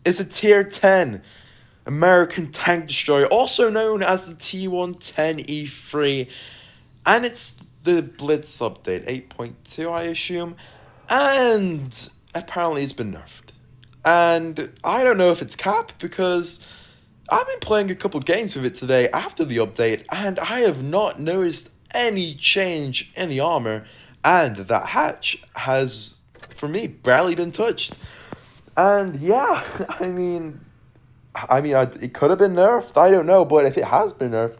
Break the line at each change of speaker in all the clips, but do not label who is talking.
is a tier 10 American tank destroyer, also known as the T110E3, and it's the Blitz update 8.2, I assume, and apparently it's been nerfed. And I don't know if it's cap because I've been playing a couple games with it today after the update, and I have not noticed any change in the armor, and that hatch has, for me, barely been touched. And yeah, it could have been nerfed. I don't know, but if it has been nerfed,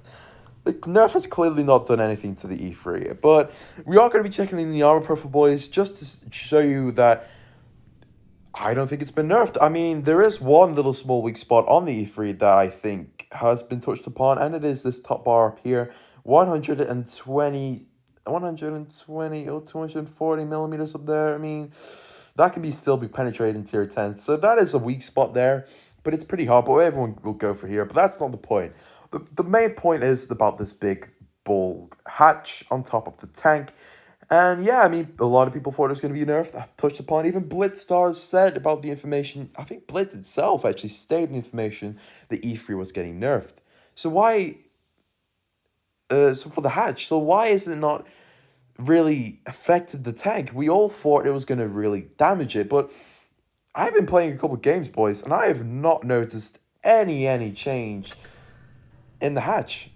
like Nerf has clearly not done anything to the E3. But we are going to be checking in the armor profile, boys, just to show you that I don't think it's been nerfed. I mean, there is one little small weak spot on the E3 that I think has been touched upon, and it is this top bar up here, 120 or 240 millimeters up there. I mean, that can still be penetrated in tier 10. So that is a weak spot there, but it's pretty hard, but everyone will go for here. But that's not the point. The main point is about this big bold hatch on top of the tank. And yeah, I mean, a lot of people thought it was going to be nerfed. I touched upon even Blitz stars said about the information. I think Blitz itself actually stated the information that E3 was getting nerfed. So why? So for the hatch, so why is it not really affected the tank? We all thought it was going to really damage it, but I've been playing a couple games, boys, and I have not noticed any change in the hatch.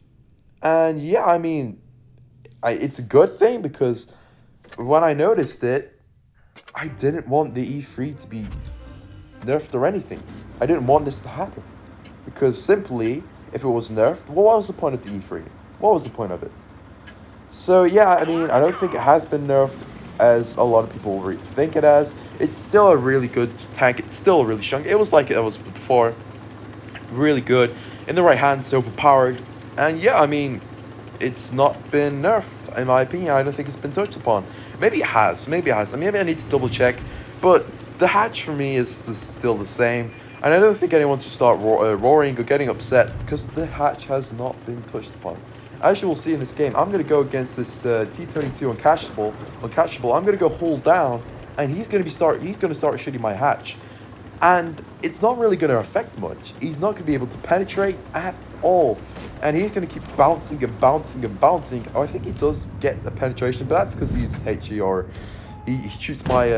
And yeah, I mean, it's a good thing because when I noticed it, I didn't want the E3 to be nerfed or anything. I didn't want this to happen. Because simply, if it was nerfed, well, what was the point of the E3? What was the point of it? So yeah, I mean, I don't think it has been nerfed as a lot of people think it has. It's still a really good tank. It's still really strong. It was like it was before. Really good. In the right hands, overpowered. And yeah, I mean, it's not been nerfed, in my opinion. I don't think it's been touched upon. Maybe it has. Maybe it has. Maybe I need to double check. But the hatch for me is still the same. And I don't think anyone should start roaring or getting upset because the hatch has not been touched upon. As you will see in this game, I'm going to go against this T22 uncatchable. I'm going to go hold down, and he's going to start shooting my hatch. And it's not really going to affect much. He's not going to be able to penetrate at all. And he's going to keep bouncing and bouncing and bouncing. Oh, I think he does get the penetration, but that's because he uses HE or he shoots my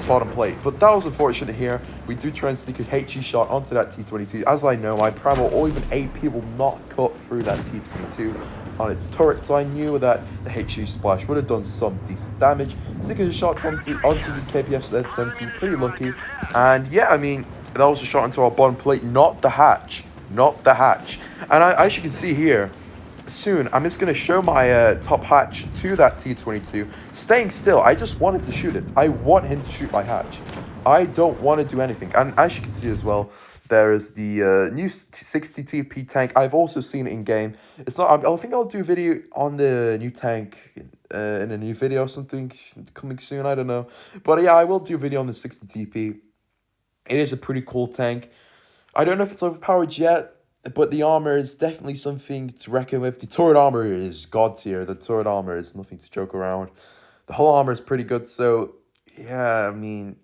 bottom plate. But that was unfortunate here. We do try and sneak a HE shot onto that T22. As I know, my primal or even AP will not cut through that T22 on its turret, so I knew that the HE splash would have done some decent damage. Sneaking a shot onto the KPF Z70, pretty lucky. And yeah, I mean, that was a shot into our bottom plate, not the hatch. Not the hatch. And as you can see here, soon I'm just going to show my top hatch to that T22, staying still. I just wanted to shoot it. I want him to shoot my hatch. I don't want to do anything. And as you can see as well, there is the new 60 TP tank. I've also seen it in game. It's not. I think I'll do a video on the new tank in a new video or something coming soon. I don't know, but yeah, I will do a video on the 60 TP. It is a pretty cool tank. I don't know if it's overpowered yet, but the armor is definitely something to reckon with. The turret armor is god tier. The turret armor is nothing to joke around. The whole armor is pretty good. So yeah, I mean,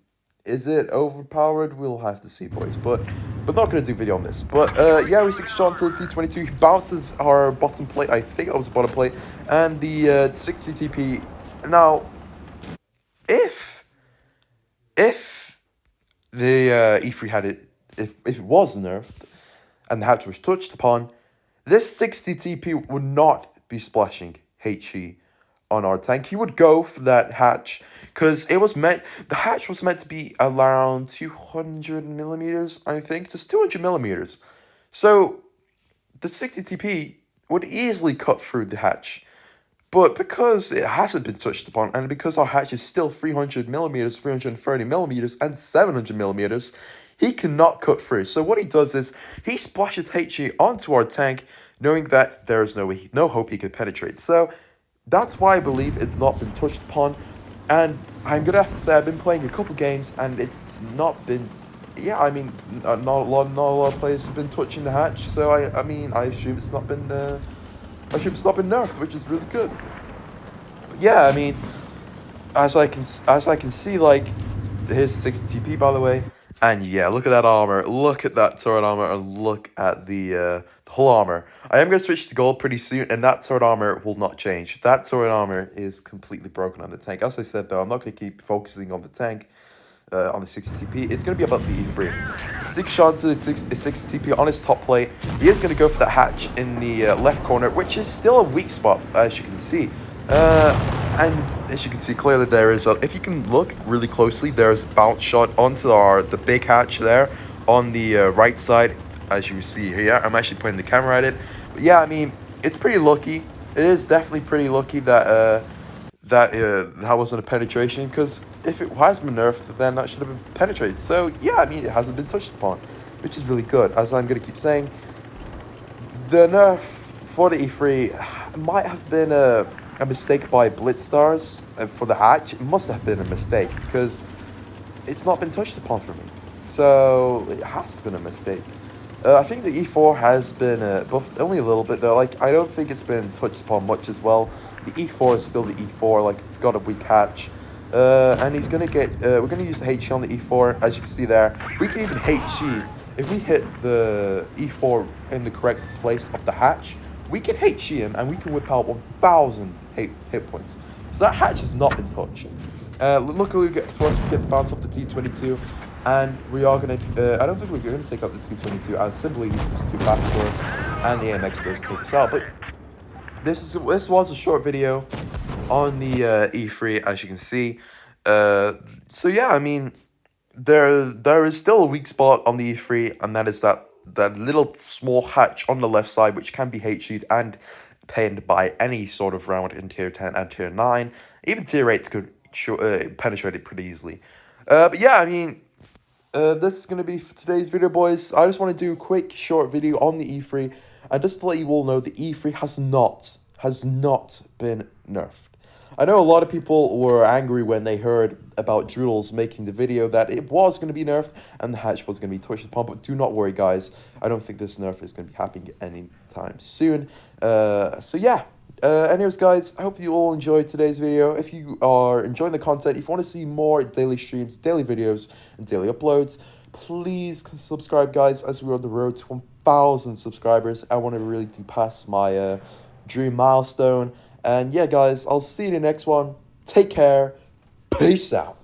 is it overpowered? We'll have to see, boys. But not gonna do a video on this. But yeah, we 6 shot until T22. He bounces our bottom plate. I think it was bottom plate, and the 60 TP. Now, if the E3 had it, if it was nerfed and the hatch was touched upon, this 60 TP would not be splashing HE on our tank. He would go for that hatch because the hatch was meant to be around 200 millimeters, I think, just 200 millimeters. So the 60 TP would easily cut through the hatch. But because it hasn't been touched upon, and because our hatch is still 300 millimeters, 330 millimeters, and 700 millimeters, he cannot cut through. So what he does is he splashes HE onto our tank, knowing that there is no hope he can penetrate. So that's why I believe it's not been touched upon. And I'm gonna have to say I've been playing a couple games, and it's not been. Yeah, I mean, not a lot of players have been touching the hatch. So I mean, I assume it's not been. I assume it's not been nerfed, which is really good. But yeah, I mean, as I can see, like, here's 60 TP, by the way. And yeah, look at that armor, look at that turret armor, and look at the whole armor. I am going to switch to gold pretty soon, and that turret armor will not change. That turret armor is completely broken on the tank. As I said, though, I'm not going to keep focusing on the tank, on the 60 TP. It's going to be about the E3. 6 shots to the 60 TP on his top plate. He is going to go for that hatch in the left corner, which is still a weak spot, as you can see. And as you can see clearly, there is if you can look really closely, there's a bounce shot onto the big hatch there on the right side, as you see here. I'm actually pointing the camera at it. But yeah, I mean, it's pretty lucky. It is definitely pretty lucky that that wasn't a penetration, because if it has been nerfed, then that should have been penetrated. So yeah, I mean, it hasn't been touched upon, which is really good. As I'm going to keep saying, the nerf for the E3 might have been a mistake by Blitzstars for the hatch. It must have been a mistake, because it's not been touched upon for me. So it has been a mistake. I think the E4 has been buffed only a little bit, though. Like, I don't think it's been touched upon much as well. The E4 is still the E4. Like, it's got a weak hatch. And he's going to get... we're going to use the HE on the E4, as you can see there. We can even HE. If we hit the E4 in the correct place of the hatch, we can HE him, and we can whip out 1,000 hit points. So that hatch has not been touched. Luckily, for us, we get the bounce off the T22. And we are going to, I don't think we're going to take out the T22, as simply he's just too fast for us, and the AMX does take us out. But this was a short video on the E3, as you can see. So yeah, I mean, there is still a weak spot on the E3, and that is that little small hatch on the left side, which can be HE'd and pinned by any sort of round in tier 10 and tier 9. Even tier 8 could penetrate it pretty easily. But yeah, I mean, this is going to be for today's video, boys. I just want to do a quick short video on the E3, and just to let you all know, the E3 has not been nerfed. I know a lot of people were angry when they heard about Droodles making the video that it was going to be nerfed and the hatch was going to be touched upon, but do not worry, guys. I don't think this nerf is going to be happening anytime soon. So yeah. Anyways, guys, I hope you all enjoyed today's video. If you are enjoying the content, if you want to see more daily streams, daily videos, and daily uploads, please subscribe, guys, as we're on the road to 1,000 subscribers. I want to really do pass my dream milestone. And yeah, guys, I'll see you in the next one. Take care. Peace out.